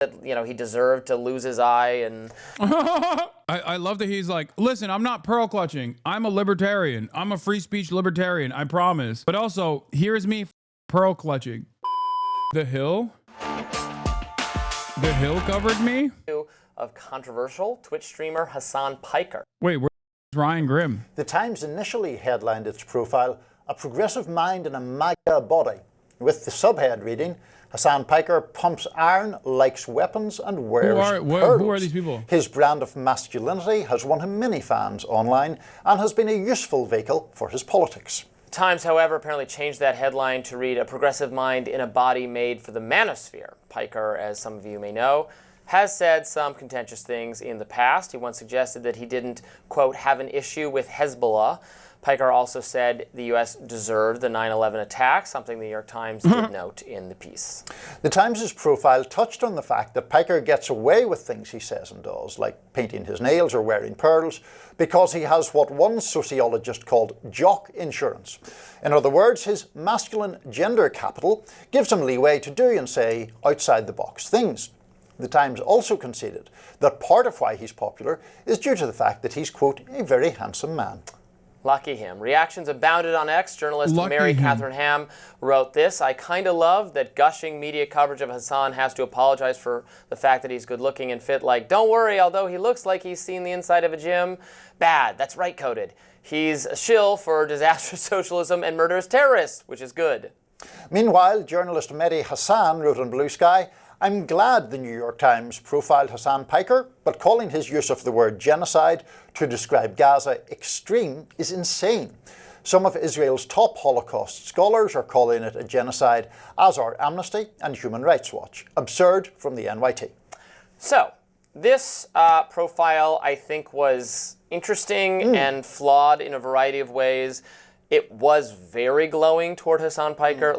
that, you know, he deserved to lose his eye. And I love that he's like, listen, I'm not pearl clutching. I'm a libertarian. I'm a free speech libertarian. I promise. But also, here's me pearl clutching. The Hill covered me. Of controversial Twitch streamer Hasan Piker. Wait, where's Ryan Grimm? The Times initially headlined its profile, "A Progressive Mind in a MAGA Body," with the subhead reading, "Hasan Piker pumps iron, likes weapons, and wears pearls." Who are these people? His brand of masculinity has won him many fans online and has been a useful vehicle for his politics. Times, however, apparently changed that headline to read, "A progressive mind in a body made for the manosphere." Piker, as some of you may know, has said some contentious things in the past. He once suggested that he didn't, quote, have an issue with Hezbollah. Piker also said the U.S. deserved the 9/11 attack, something the New York Times did note in the piece. The Times' profile touched on the fact that Piker gets away with things he says and does, like painting his nails or wearing pearls, because he has what one sociologist called jock insurance. In other words, his masculine gender capital gives him leeway to do and say outside-the-box things. The Times also conceded that part of why he's popular is due to the fact that he's, quote, a very handsome man. Lucky him. Reactions abounded on X. Journalist Mary Catherine Ham wrote this: "I kinda love that gushing media coverage of Hasan has to apologize for the fact that he's good looking and fit. Like, don't worry, although he looks like he's seen the inside of a gym. Bad, that's right coded. He's a shill for disastrous socialism and murderous terrorists, which is good." Meanwhile, journalist Mehdi Hassan wrote on Blue Sky, "I'm glad the New York Times profiled Hasan Piker, but calling his use of the word genocide to describe Gaza extreme is insane. Some of Israel's top Holocaust scholars are calling it a genocide, as are Amnesty and Human Rights Watch. Absurd from the NYT." So, this profile, I think, was interesting and flawed in a variety of ways. It was very glowing toward Hasan Piker.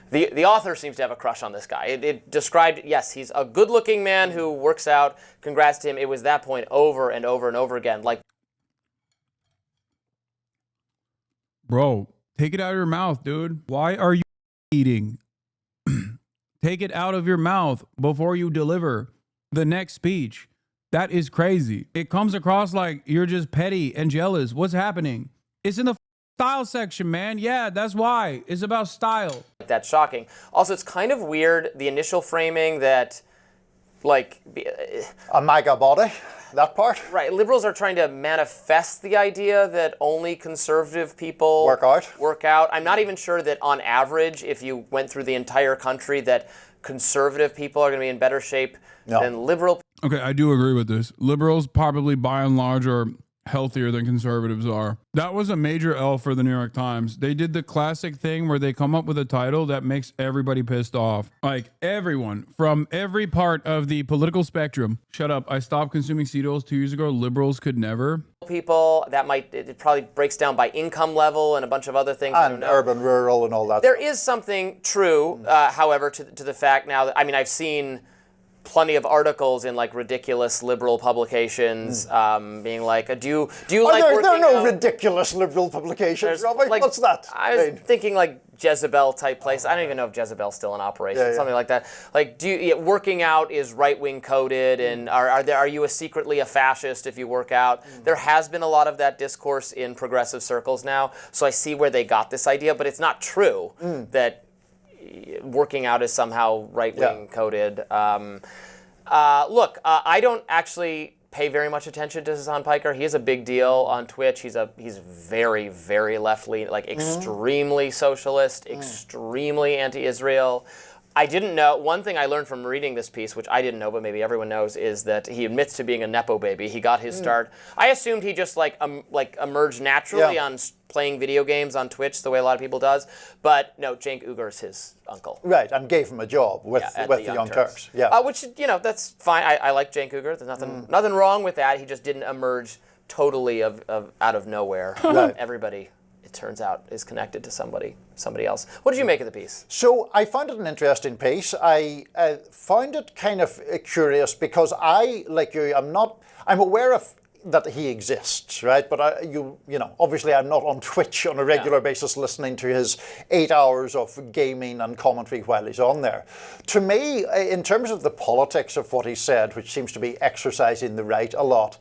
The author seems to have a crush on this guy. It described, yes, he's a good-looking man who works out. Congrats to him. It was that point over and over and over again. Like, Bro, take it out of your mouth, dude. Why are you eating? Take it out of your mouth before you deliver the next speech. That is crazy. It comes across like you're just petty and jealous. What's happening? It's in the style section, man. Yeah, that's why. It's about style. That's shocking. Also, it's kind of weird, the initial framing that, like, a MAGA body, that part. Right, liberals are trying to manifest the idea that only conservative people work out. I'm not even sure that on average, if you went through the entire country, that conservative people are going to be in better shape than liberal. Okay, I do agree with this. Liberals probably by and large are healthier than conservatives are. That was a major L for the New York Times. They did the classic thing where they come up with a title that makes everybody pissed off. Like everyone from every part of the political spectrum. Shut up. I stopped consuming Cereals 2 years ago. Liberals could never. People, that might, it probably breaks down by income level and a bunch of other things. And urban, rural, and all that. There is something true, however, to the fact now that, I mean, I've seen plenty of articles in like ridiculous liberal publications being like, do you like working there are no out? Ridiculous liberal publications, Robbie. Like, what's that? I was thinking like Jezebel type place. I don't even know if Jezebel's still in operation, something like that. Like, working out is right-wing coded, and are you secretly a fascist if you work out? There has been a lot of that discourse in progressive circles now, so I see where they got this idea, but it's not true that working out is somehow right-wing coded. Look, I don't actually pay very much attention to Hasan Piker. He is a big deal on Twitch. He's very, very left-leaning, like extremely socialist, extremely anti-Israel. I didn't know, one thing I learned from reading this piece, which I didn't know, but maybe everyone knows, is that he admits to being a Nepo baby. He got his start. I assumed he just like emerged naturally on playing video games on Twitch, the way a lot of people does. But no, Cenk Uyghur's his uncle. Right, and gave him a job with the Young Turks. Yeah. Which, you know, that's fine. I like Cenk Uyghur. There's nothing wrong with that. He just didn't emerge totally out of nowhere. Everybody, it turns out, is connected to somebody else. What did you make of the piece? So I found it an interesting piece. I found it kind of curious because I, like you, I'm aware of that he exists, right? But you know, obviously I'm not on Twitch on a regular basis listening to his 8 hours of gaming and commentary while he's on there. To me, in terms of the politics of what he said, which seems to be exercising the right a lot,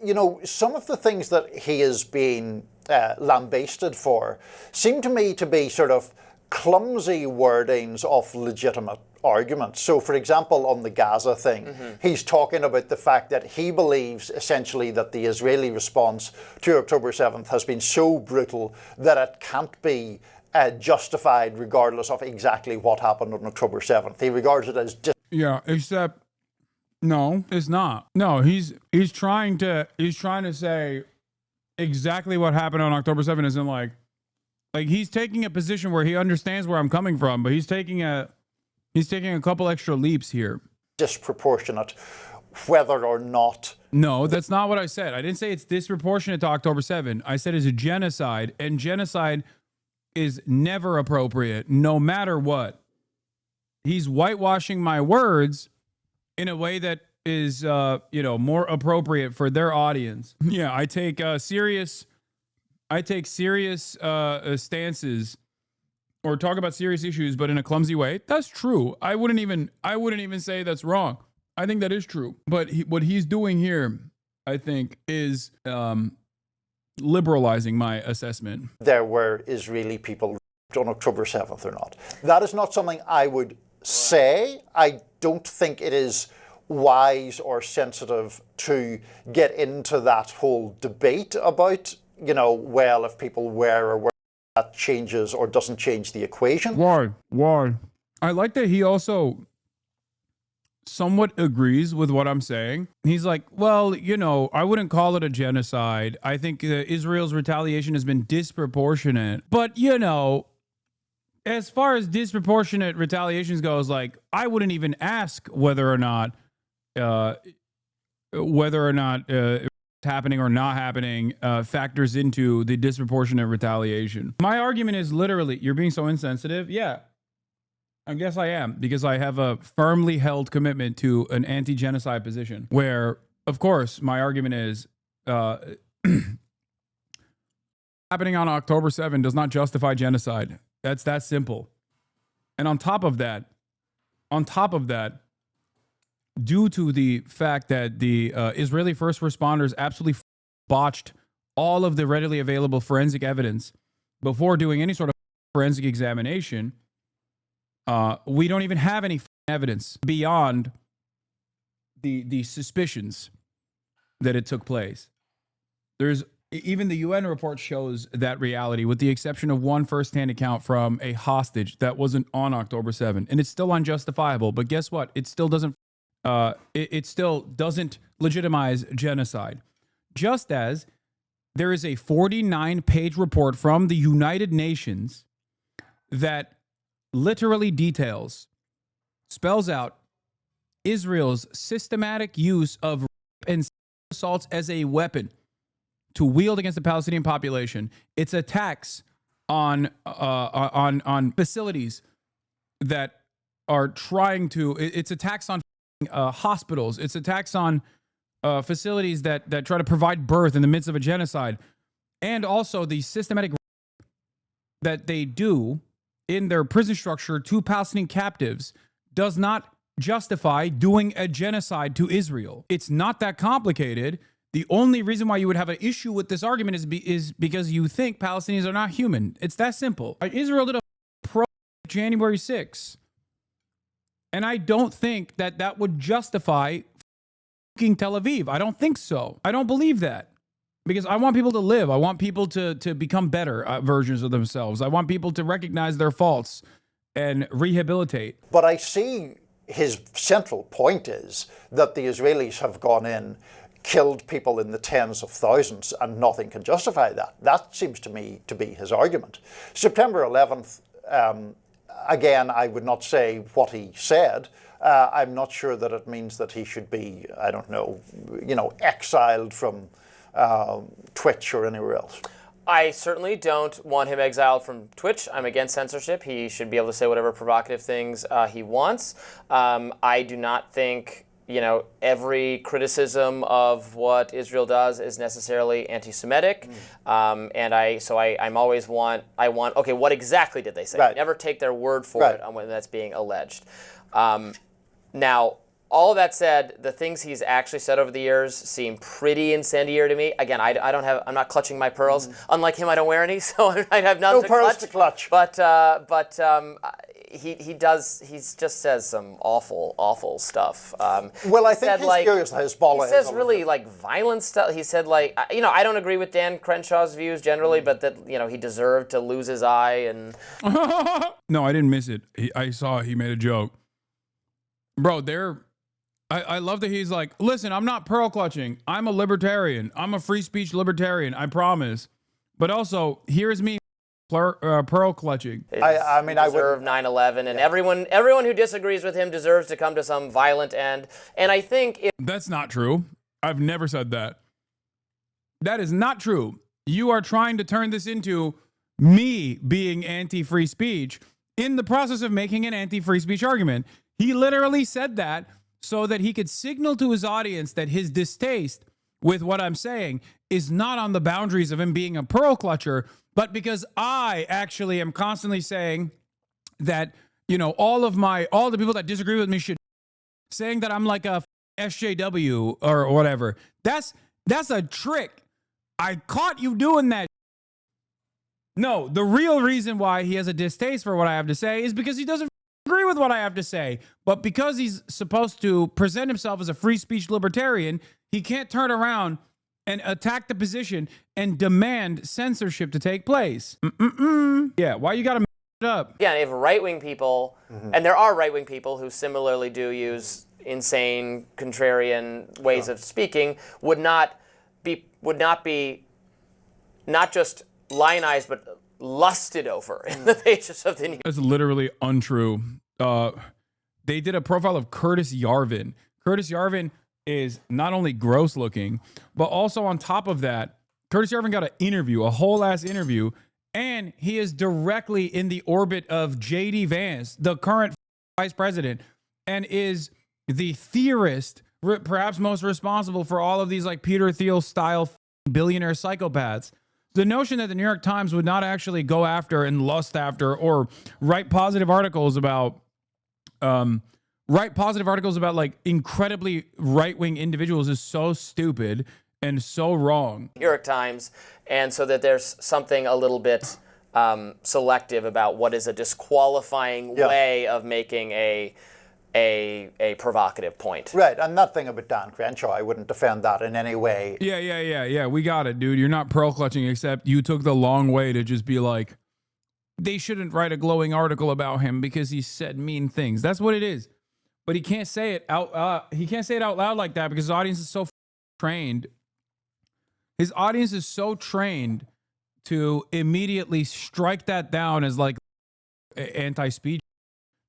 you know, some of the things that he is being lambasted for seem to me to be sort of clumsy wordings of legitimate arguments. So, for example, on the Gaza thing, he's talking about the fact that he believes essentially that the Israeli response to October 7th has been so brutal that it can't be justified regardless of exactly what happened on October 7th. He regards it as except no, it's not. No, he's trying to say exactly what happened on October 7th isn't like he's taking a position where he understands where I'm coming from, but he's taking a couple extra leaps here. Disproportionate, whether or not. No, that's not what I said. I didn't say it's disproportionate to October 7th. I said it's a genocide, and genocide is never appropriate, no matter what. He's whitewashing my words in a way that is, more appropriate for their audience. Yeah, I take serious stances or talk about serious issues, but in a clumsy way. That's true. I wouldn't even say that's wrong. I think that is true. But what he's doing here, I think, is liberalizing my assessment. There were Israeli people on October 7th or not. That is not something I would say. I don't think it is wise or sensitive to get into that whole debate about, well, if people were or were, that changes or doesn't change the equation. Why? I like that he also somewhat agrees with what I'm saying. He's like, well, I wouldn't call it a genocide. I think Israel's retaliation has been disproportionate. But, as far as disproportionate retaliations goes, I wouldn't even ask whether or not happening or not happening factors into the disproportionate retaliation. My argument is literally, you're being so insensitive. Yeah, I guess I am, because I have a firmly held commitment to an anti-genocide position where, of course, my argument is happening on October 7 does not justify genocide. That's that simple. And on top of that, due to the fact that the Israeli first responders absolutely botched all of the readily available forensic evidence before doing any sort of forensic examination, we don't even have any evidence beyond the suspicions that it took place. Even the UN report shows that reality, with the exception of one firsthand account from a hostage that wasn't on October 7, and it's still unjustifiable. But guess what? It still doesn't legitimize genocide. Just as there is a 49-page report from the United Nations that literally spells out Israel's systematic use of rape and assaults as a weapon to wield against the Palestinian population. It's attacks on facilities that are trying to. It's attacks on hospitals. It's attacks on facilities that try to provide birth in the midst of a genocide, and also the systematic that they do in their prison structure to Palestinian captives does not justify doing a genocide to Israel. It's not that complicated. The only reason why you would have an issue with this argument is because you think Palestinians are not human. It's that simple. Israel did a pro January 6th. And I don't think that would justify Tel Aviv. I don't think so. I don't believe that. Because I want people to live. I want people to become better versions of themselves. I want people to recognize their faults and rehabilitate. But I see his central point is that the Israelis have gone in, killed people in the tens of thousands, and nothing can justify that. That seems to me to be his argument. September 11th, again, I would not say what he said. I'm not sure that it means that he should be, I don't know, exiled from Twitch or anywhere else. I certainly don't want him exiled from Twitch. I'm against censorship. He should be able to say whatever provocative things he wants. I do not think every criticism of what Israel does is necessarily anti-Semitic, and I'm always okay, what exactly did they say? Right. Never take their word for it on when that's being alleged. Now, all of that said, the things he's actually said over the years seem pretty incendiary to me. Again, I'm not clutching my pearls. Unlike him, I don't wear any, so I have none to pearls clutch. But he just says some awful stuff. Well, I think his views of Hezbollah. He says really violent stuff. He said I don't agree with Dan Crenshaw's views generally, but that he deserved to lose his eye and. No, I didn't miss it. I saw he made a joke, bro. I love that he's like, listen, I'm not pearl clutching. I'm a libertarian. I'm a free speech libertarian. I promise. But also, here's me pearl clutching. I mean, I deserve 9/11, and everyone who disagrees with him deserves to come to some violent end. And I think that's not true. I've never said that. That is not true. You are trying to turn this into me being anti-free speech in the process of making an anti-free speech argument. He literally said that so that he could signal to his audience that his distaste with what I'm saying is not on the boundaries of him being a pearl clutcher, but because I actually am constantly saying that, all the people that disagree with me should saying that I'm like a SJW or whatever. That's a trick. I caught you doing that. No, the real reason why he has a distaste for what I have to say is because he doesn't agree with what I have to say. But because he's supposed to present himself as a free speech libertarian, he can't turn around and attack the position and demand censorship to take place. Yeah, why you gotta it up? Yeah, if right-wing people, and there are right-wing people who similarly do use insane, contrarian ways of speaking, would not be not just lionized, but lusted over in the pages of the news. That's literally untrue. They did a profile of Curtis Yarvin. Curtis Yarvin is not only gross looking, but also on top of that, Curtis Yarvin got an interview, a whole ass interview, and he is directly in the orbit of J.D. Vance, the current vice president, and is the theorist, perhaps most responsible for all of these Peter Thiel style billionaire psychopaths. The notion that the New York Times would not actually go after and lust after or write positive articles about incredibly right-wing individuals is so stupid and so wrong. New York Times, and so that there's something a little bit selective about what is a disqualifying way of making a provocative point. Right, and that thing about Dan Crenshaw, I wouldn't defend that in any way. Yeah, we got it, dude. You're not pearl clutching, except you took the long way to just be like, they shouldn't write a glowing article about him because he said mean things. That's what it is. But he can't say it out. He can't say it out loud like that because his audience is so trained. His audience is so trained to immediately strike that down as anti-speech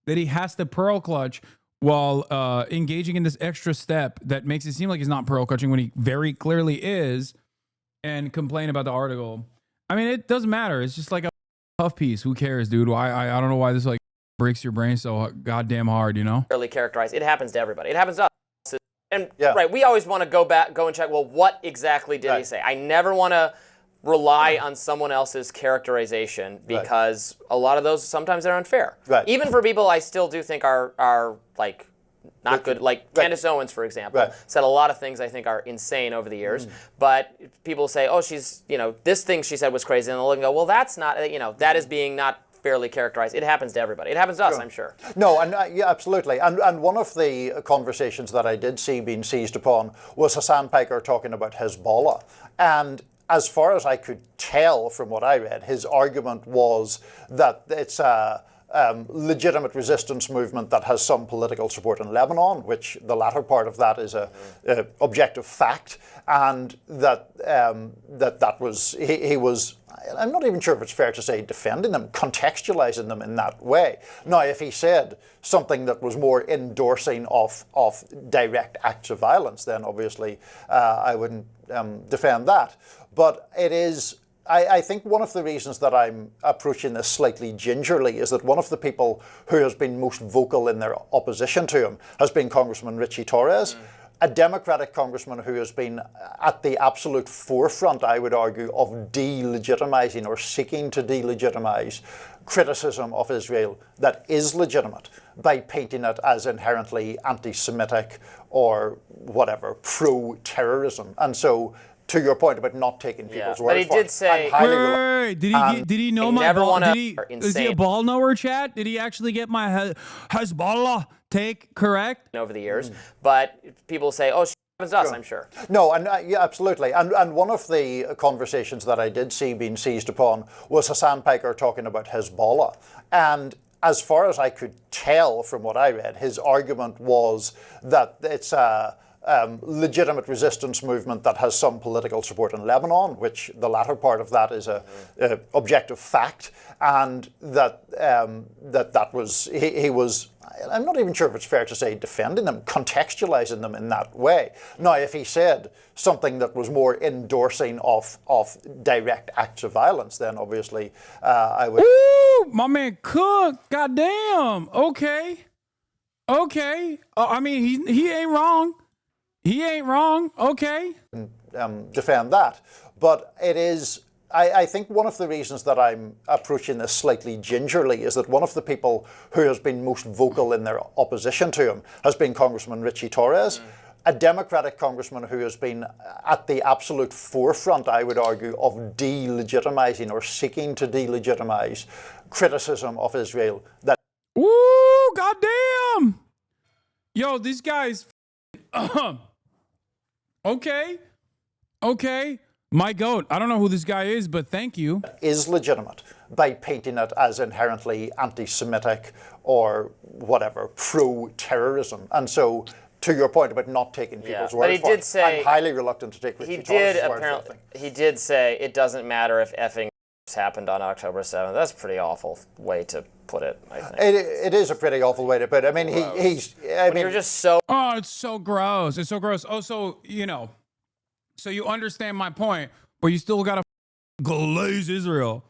that he has to pearl clutch while engaging in this extra step that makes it seem like he's not pearl clutching when he very clearly is, and complain about the article. I mean, it doesn't matter. It's just like a puff piece. Who cares, dude? I don't know why this breaks your brain so goddamn hard, Early characterized. It happens to everybody. It happens to us. And right, we always want to go and check, well, what exactly did he say? I never want to rely on someone else's characterization because a lot of those, sometimes they're unfair. Right. Even for people I still do think are not good, Candace Owens, for example, said a lot of things I think are insane over the years, but people say, oh, she's, this thing she said was crazy, and they'll look and go, well, that's not, that is being not fairly characterized. It happens to everybody. It happens to us, I'm sure. No, and absolutely. And one of the conversations that I did see being seized upon was Hasan Piker talking about Hezbollah. And as far as I could tell from what I read, his argument was that it's a legitimate resistance movement that has some political support in Lebanon, which the latter part of that is a objective fact, and that he was, I'm not even sure if it's fair to say defending them, contextualizing them in that way. Now, if he said something that was more endorsing of direct acts of violence, then obviously I wouldn't defend that. But it is I think one of the reasons that I'm approaching this slightly gingerly is that one of the people who has been most vocal in their opposition to him has been Congressman Richie Torres, a Democratic congressman who has been at the absolute forefront, I would argue, of delegitimizing or seeking to delegitimize criticism of Israel that is legitimate by painting it as inherently anti-Semitic or whatever, pro-terrorism. And so, to your point about not taking people's word but he for did it, say, Wait, did he know my ball? Is he a ball knower, chat? Did he actually get my Hezbollah take correct? over the years, but people say, oh, happens to us, I'm sure. No, and yeah, absolutely. And one of the conversations that I did see being seized upon was Hasan Piker talking about Hezbollah. And as far as I could tell from what I read, his argument was that it's a legitimate resistance movement that has some political support in Lebanon, which the latter part of that is a objective fact, and that he was, I'm not even sure if it's fair to say defending them, contextualizing them in that way. Now, if he said something that was more endorsing of direct acts of violence, then obviously I would... Ooh, my man Cook, goddamn, okay. I mean, he ain't wrong. He ain't wrong, okay. Defend that. But it is, I think one of the reasons that I'm approaching this slightly gingerly is that one of the people who has been most vocal in their opposition to him has been Congressman Richie Torres, a Democratic congressman who has been at the absolute forefront, I would argue, of delegitimizing or seeking to delegitimize criticism of Israel that... Ooh, goddamn. Yo, these guys... Okay. My goat. I don't know who this guy is, but thank you. Is legitimate by painting it as inherently anti-Semitic or whatever, pro-terrorism. And so, to your point about not taking people's word for it, I'm highly reluctant to take Richie Torres' word for it. He did say it doesn't matter if effing happened on October 7th. That's a pretty awful way to put it, I think. It is a pretty awful way to put it. I mean, you're just so... Oh, it's so gross. It's so gross. Oh, so, so you understand my point, but you still gotta glaze Israel.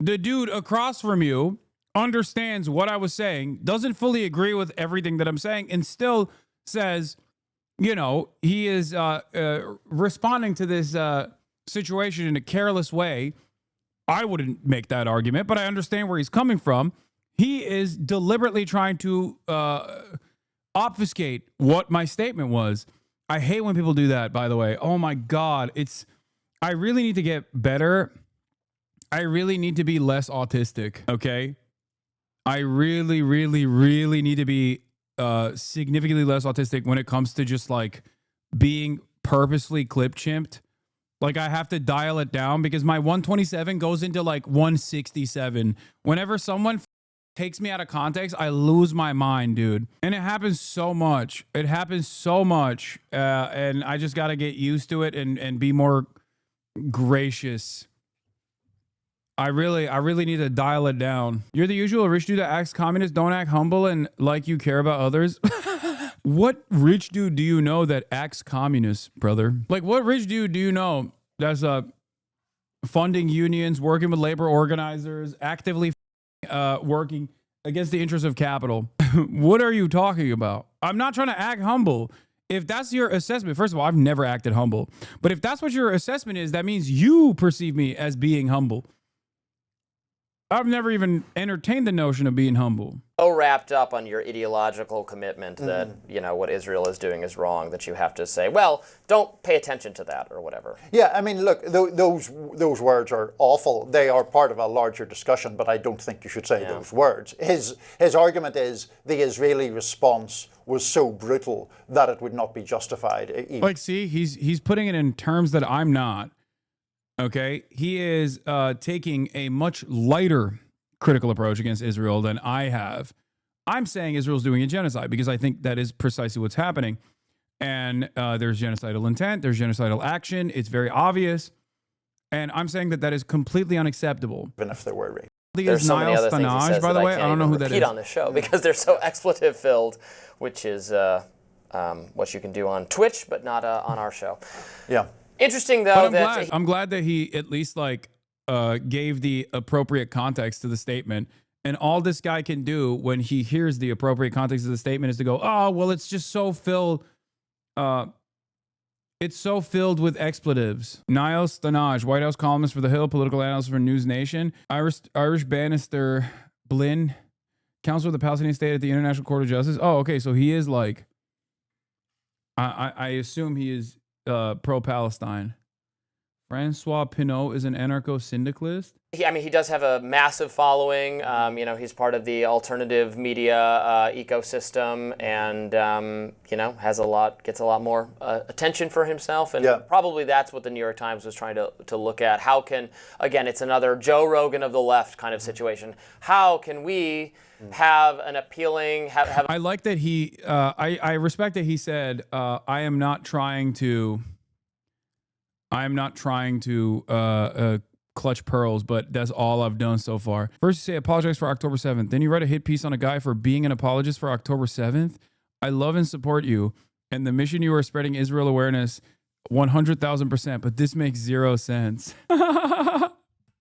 The dude across from you understands what I was saying, doesn't fully agree with everything that I'm saying, and still says, he is responding to this situation in a careless way. I wouldn't make that argument, but I understand where he's coming from. He is deliberately trying to obfuscate what my statement was. I hate when people do that, by the way. Oh my God. I really need to get better. I really need to be less autistic, okay? I really, really, really need to be significantly less autistic when it comes to just like being purposely clip chimped. Like I have to dial it down because my 127 goes into like 167. Whenever someone takes me out of context, I lose my mind, dude. And it happens so much. And I just got to get used to it and be more gracious. I really need to dial it down. You're the usual rich dude that acts communist, don't act humble, and like you care about others. What rich dude do you know that acts communist, brother? Like, what rich dude do you know that's funding unions, working with labor organizers, actively working against the interests of capital? What are you talking about? I'm not trying to act humble. If that's your assessment, first of all, I've never acted humble. But if that's what your assessment is, that means you perceive me as being humble. I've never even entertained the notion of being humble. So wrapped up on your ideological commitment that, what Israel is doing is wrong, that you have to say, well, don't pay attention to that or whatever. Yeah, I mean, look, those words are awful. They are part of a larger discussion, but I don't think you should say those words. His argument is the Israeli response was so brutal that it would not be justified. Like, see, he's putting it in terms that I'm not. Okay, he is taking a much lighter critical approach against Israel than I have. I'm saying Israel's doing a genocide because I think that is precisely what's happening. And there's genocidal intent, there's genocidal action. It's very obvious. And I'm saying that is completely unacceptable. Even if there were rape. There's so many other things he says by the that way. I don't know who that is. Repeat on this show because they're so expletive filled, which is what you can do on Twitch, but not on our show. Yeah. Interesting though But I'm glad that he at least like gave the appropriate context to the statement. And all this guy can do when he hears the appropriate context of the statement is to go, oh, well, it's just so filled. It's so filled with expletives. Niall Stanage, White House columnist for The Hill, political analyst for News Nation. Irish Bannister Blinn, counselor of the Palestinian state at the International Court of Justice. Oh, okay. So he is like, I assume he is pro-Palestine. Francois Pinault is an anarcho-syndicalist. He does have a massive following. He's part of the alternative media ecosystem, and gets a lot more attention for himself. And probably that's what the New York Times was trying to look at. How can, again, it's another Joe Rogan of the left kind of situation. How can we have an appealing? I like that he. I respect that he said, "I am not trying to." Clutch pearls, but that's all I've done so far. First you say apologize for October 7th. Then you write a hit piece on a guy for being an apologist for October 7th. I love and support you. And the mission you are spreading Israel awareness 100,000%, but this makes zero sense.